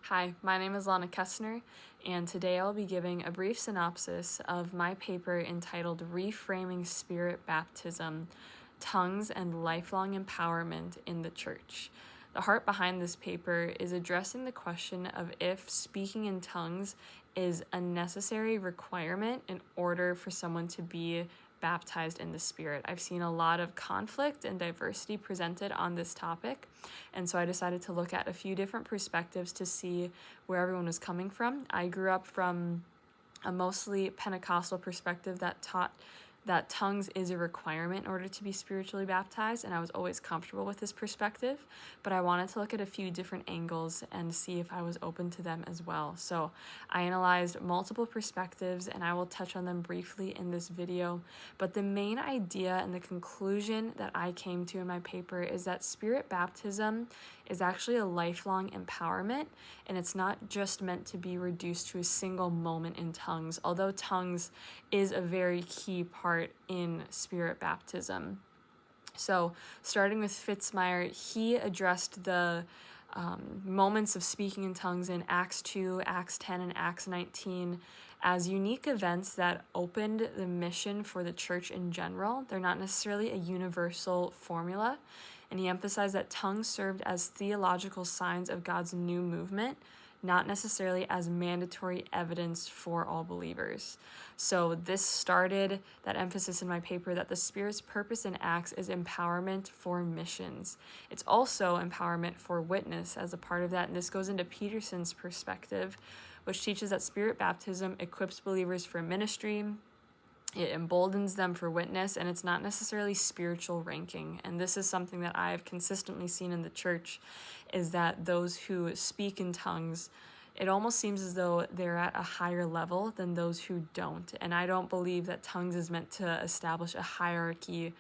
Hi, my name is Lana Kessner, and today I'll be giving a brief synopsis of my paper entitled Reframing Spirit Baptism, Tongues and Lifelong Empowerment in the Church. The heart behind this paper is addressing the question of if speaking in tongues is a necessary requirement in order for someone to be baptized in the Spirit. I've seen a lot of conflict and diversity presented on this topic, and so I decided to look at a few different perspectives to see where everyone was coming from. I grew up from a mostly Pentecostal perspective that taught that tongues is a requirement in order to be spiritually baptized, and I was always comfortable with this perspective, but I wanted to look at a few different angles and see if I was open to them as well. So I analyzed multiple perspectives, and I will touch on them briefly in this video, but the main idea and the conclusion that I came to in my paper is that spirit baptism is actually a lifelong empowerment, and it's not just meant to be reduced to a single moment in tongues, although tongues is a very key part in spirit baptism. So starting with Fitzmyer, he addressed the moments of speaking in tongues in Acts 2, Acts 10, and Acts 19 as unique events that opened the mission for the church in general. They're not necessarily a universal formula, and he emphasized that tongues served as theological signs of God's new movement, not necessarily as mandatory evidence for all believers. So this started that emphasis in my paper that the Spirit's purpose in Acts is empowerment for missions. It's also empowerment for witness as a part of that, and this goes into Peterson's perspective, which teaches that spirit baptism equips believers for ministry, it emboldens them for witness, and it's not necessarily spiritual ranking. And this is something that I've consistently seen in the church, is that those who speak in tongues, it almost seems as though they're at a higher level than those who don't. And I don't believe that tongues is meant to establish a hierarchy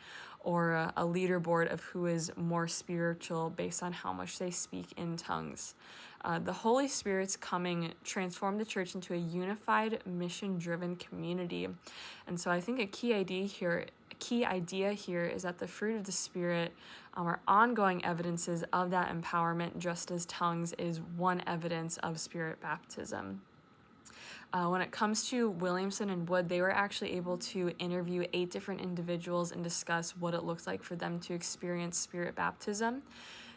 or a leaderboard of who is more spiritual based on how much they speak in tongues. The Holy Spirit's coming transformed the church into a unified, mission-driven community. And so I think a key idea here is that the fruit of the Spirit are ongoing evidences of that empowerment, just as tongues is one evidence of Spirit baptism. When it comes to Williamson and Wood, they were actually able to interview 8 different individuals and discuss what it looks like for them to experience Spirit baptism.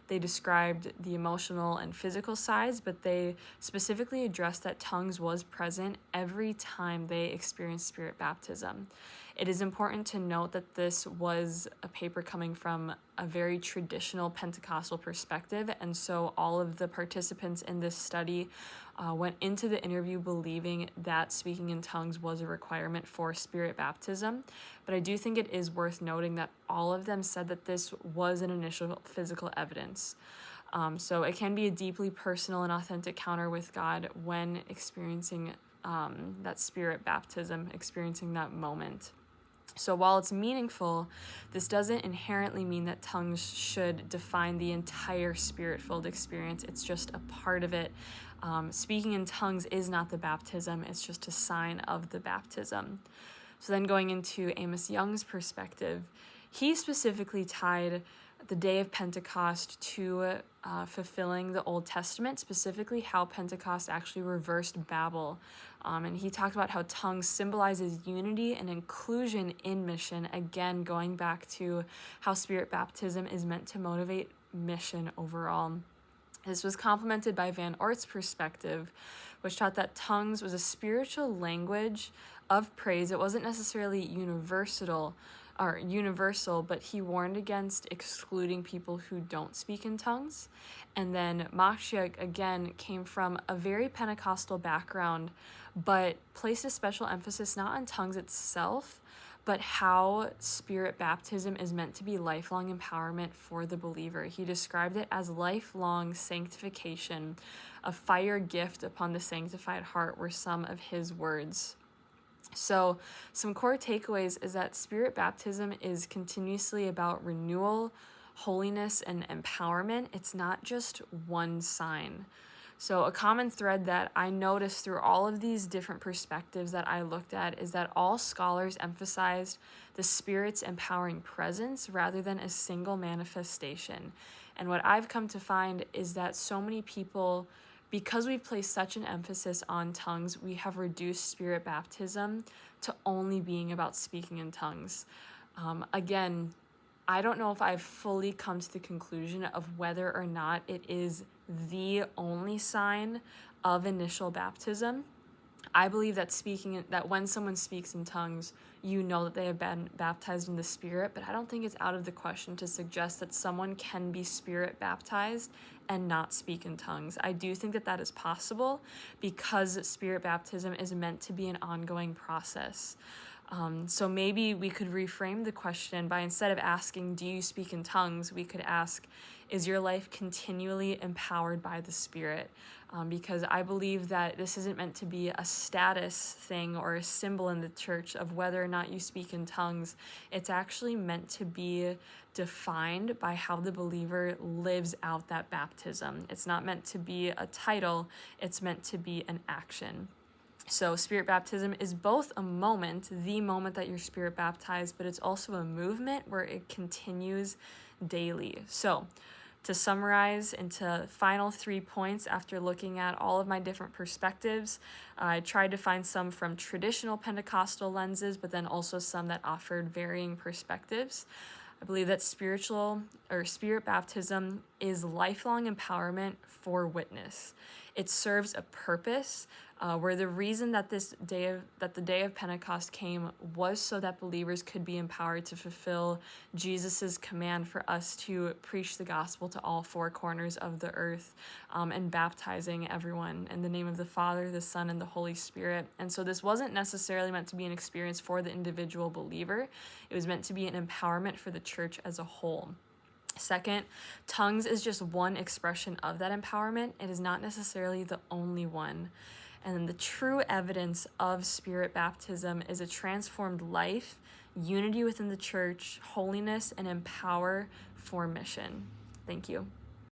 They described the emotional and physical sides, but they specifically addressed that tongues was present every time they experienced spirit baptism. It is important to note that this was a paper coming from a very traditional Pentecostal perspective, and so all of the participants in this study went into the interview believing that speaking in tongues was a requirement for spirit baptism. But I do think it is worth noting that all of them said that this was an initial physical evidence. So it can be a deeply personal and authentic encounter with God when experiencing that spirit baptism, experiencing that moment. So while it's meaningful, this doesn't inherently mean that tongues should define the entire spirit-filled experience. It's just a part of it. Speaking in tongues is not the baptism, it's just a sign of the baptism. So then going into Amos Young's perspective, he specifically tied the day of Pentecost to fulfilling the Old Testament, specifically how Pentecost actually reversed Babel. And he talked about how tongues symbolizes unity and inclusion in mission, again, going back to how spirit baptism is meant to motivate mission overall. This was complemented by Van Ort's perspective, which taught that tongues was a spiritual language of praise. It wasn't necessarily universal, but he warned against excluding people who don't speak in tongues. And then Makshiak, again, came from a very Pentecostal background, but placed a special emphasis not on tongues itself, but how spirit baptism is meant to be lifelong empowerment for the believer. He described it as lifelong sanctification, a fire gift upon the sanctified heart were some of his words. So some core takeaways is that spirit baptism is continuously about renewal, holiness, and empowerment. It's not just one sign. So a common thread that I noticed through all of these different perspectives that I looked at is that all scholars emphasized the Spirit's empowering presence rather than a single manifestation. And what I've come to find is that so many people because we've placed such an emphasis on tongues, we have reduced Spirit baptism to only being about speaking in tongues. Again, I don't know if I've fully come to the conclusion of whether or not it is the only sign of initial baptism. I believe that when someone speaks in tongues, you know that they have been baptized in the Spirit, but I don't think it's out of the question to suggest that someone can be Spirit baptized and not speak in tongues. I do think that is possible because Spirit baptism is meant to be an ongoing process. So maybe we could reframe the question by, instead of asking, do you speak in tongues, we could ask, is your life continually empowered by the Spirit? Because I believe that this isn't meant to be a status thing or a symbol in the church of whether or not you speak in tongues. It's actually meant to be defined by how the believer lives out that baptism. It's not meant to be a title, it's meant to be an action. So Spirit baptism is both a moment, the moment that you're Spirit baptized, but it's also a movement where it continues daily. So to summarize into final 3 points after looking at all of my different perspectives, I tried to find some from traditional Pentecostal lenses, but then also some that offered varying perspectives. I believe that Spirit baptism is lifelong empowerment for witness. It serves a purpose where the reason that the day of Pentecost came was so that believers could be empowered to fulfill Jesus's command for us to preach the gospel to all four corners of the earth, and baptizing everyone in the name of the Father, the Son, and the Holy Spirit. And so this wasn't necessarily meant to be an experience for the individual believer. It was meant to be an empowerment for the church as a whole. Second, tongues is just one expression of that empowerment. It is not necessarily the only one. And then the true evidence of Spirit baptism is a transformed life, unity within the church, holiness, and empower for mission. Thank you.